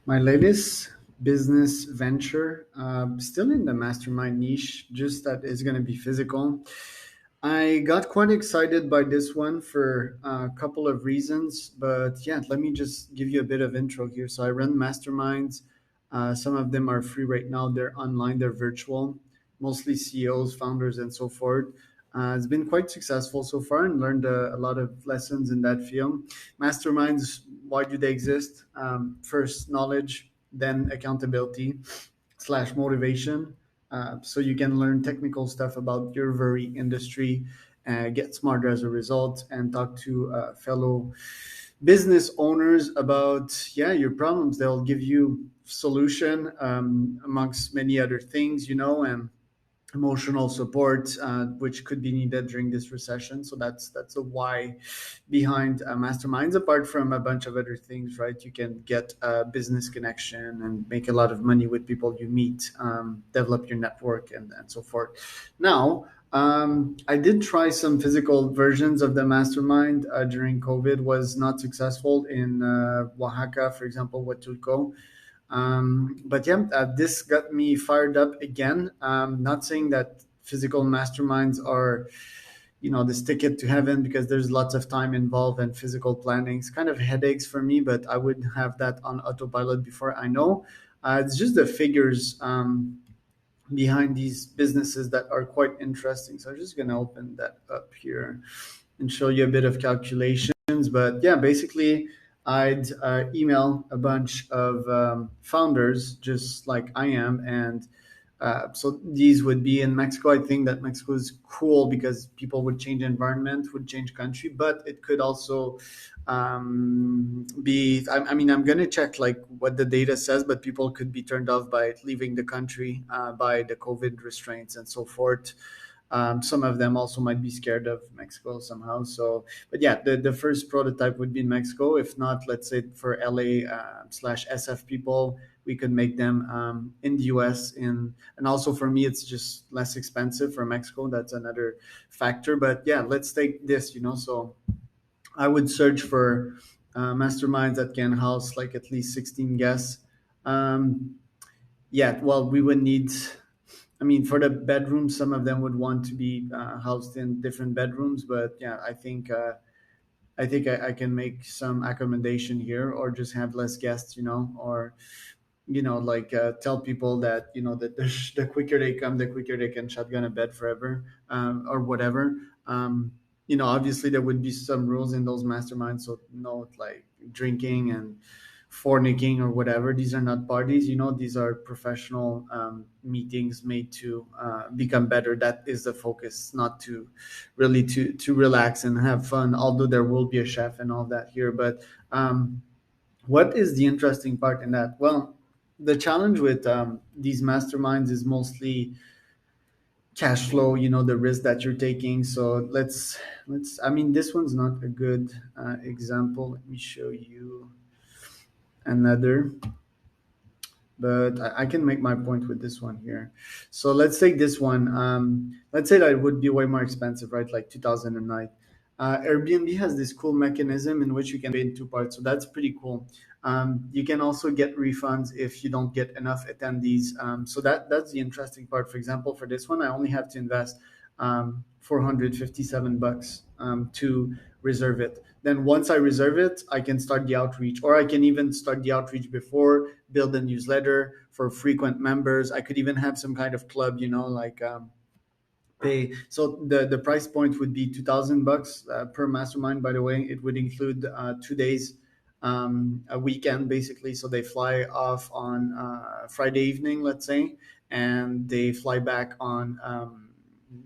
My latest business venture, still in the mastermind niche, just that is going to be physical. I got quite excited by this one for a couple of reasons, but yeah, let me just give you a bit of intro here. So I run masterminds. Some of them are free right now. They're online, they're virtual, mostly CEOs, founders, and so forth. It's been quite successful so far and learned a lot of lessons in that field. Masterminds, why do they exist? First, knowledge, then accountability slash motivation. So you can learn technical stuff about your very industry, get smarter as a result, and talk to fellow business owners about your problems. They'll give you solution amongst many other things, and emotional support, which could be needed during this recession. So that's a why behind masterminds. Apart from a bunch of other things, right? You can get a business connection and make a lot of money with people you meet, develop your network, and so forth. Now. I did try some physical versions of the mastermind during COVID. Was not successful in Oaxaca, for example, Huatulco. But yeah, this got me fired up again. Not saying that physical masterminds are, this ticket to heaven because there's lots of time involved and physical planning. It's kind of headaches for me, but I would have that on autopilot before I know. It's just the figures behind these businesses that are quite interesting. So I'm just going to open that up here and show you a bit of calculations. But yeah, basically, I'd email a bunch of founders just like I am. And so these would be in Mexico. I think that Mexico is cool because people would change environment, would change country, but it could also I mean, I'm going to check like what the data says, but people could be turned off by leaving the country by the COVID restraints and so forth. Some of them also might be scared of Mexico somehow. So, but yeah, the first prototype would be in Mexico. If not, let's say for LA slash SF people, we could make them in the US. And also for me, it's just less expensive for Mexico. That's another factor. But yeah, let's take this. So I would search for masterminds that can house like at least 16 guests. Um, yeah, well, we would need. I mean, for the bedrooms, some of them would want to be housed in different bedrooms, but yeah, I think I can make some accommodation here, or just have less guests, or like tell people that that the quicker they come, the quicker they can shotgun a bed forever, or whatever. Obviously there would be some rules in those masterminds, so no like drinking and fornicking or whatever. These are not parties. These are professional meetings made to become better. That is the focus, not to really to relax and have fun. Although there will be a chef and all that here, but what is the interesting part in that? Well, the challenge with these masterminds is mostly cash flow. The risk that you're taking. So let's. I mean, this one's not a good example. Let me show you another. But I can make my point with this one here. So let's take this one. Let's say that it would be way more expensive, right? Like 2000 a night. Airbnb has this cool mechanism in which you can pay in two parts. So that's pretty cool. You can also get refunds if you don't get enough attendees. So that's the interesting part. For example, for this one, I only have to invest 457 bucks to reserve it. Then once I reserve it, I can start the outreach, or I can even start the outreach before, build a newsletter for frequent members. I could even have some kind of club, like pay. So the price point would be 2,000 bucks per mastermind. By the way, it would include 2 days, a weekend basically. So they fly off on Friday evening, let's say, and they fly back on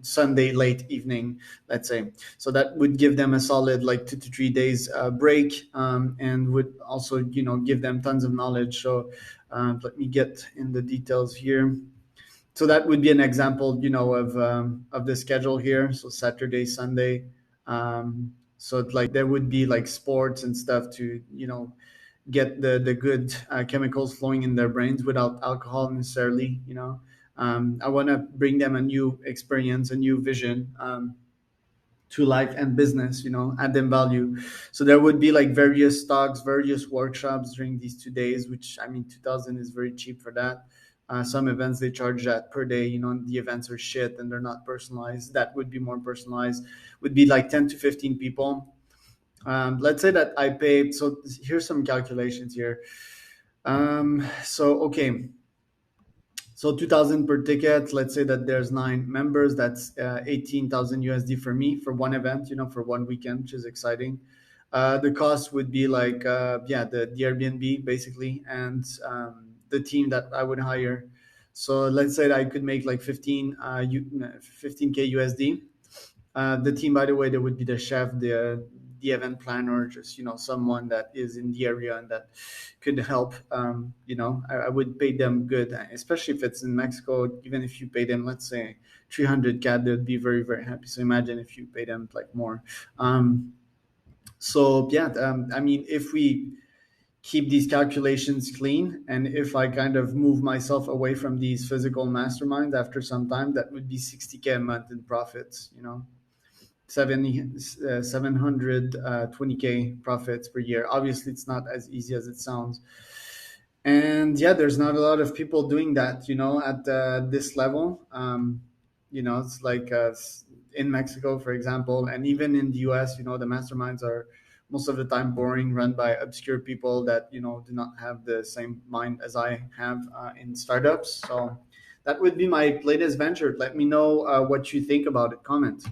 Sunday late evening, let's say. So that would give them a solid like 2 to 3 days break, and would also give them tons of knowledge. So let me get in the details here. So that would be an example, of the schedule here. So Saturday, Sunday. So like there would be like sports and stuff to get the good chemicals flowing in their brains without alcohol necessarily. I want to bring them a new experience, a new vision. to life and business, add them value. So there would be like various talks, various workshops during these 2 days, which, I mean, 2000 is very cheap for that. Some events they charge that per day, the events are shit and they're not personalized. That would be more personalized, would be like 10 to 15 people. Let's say that I pay, so here's some calculations here. So, okay, so 2000 per ticket. Let's say that there's 9 members. That's 18,000 USD for me for one event, for one weekend, which is exciting. The cost would be like, yeah, the Airbnb basically, and the team that I would hire. So let's say that I could make like 15K USD. The team, by the way, there would be the chef, the event planner, just someone that is in the area and that could help. I would pay them good, especially if it's in Mexico. Even if you pay them, let's say 300 CAD, they'd be very very happy. So imagine if you pay them like more. So yeah, I mean, if we keep these calculations clean, and if I kind of move myself away from these physical masterminds after some time, that would be 60K a month in profits. 720K profits per year. Obviously, it's not as easy as it sounds. And yeah, there's not a lot of people doing that, at this level. It's like in Mexico, for example, and even in the US, the masterminds are most of the time boring, run by obscure people that, do not have the same mind as I have in startups. So that would be my latest venture. Let me know what you think about it. Comment.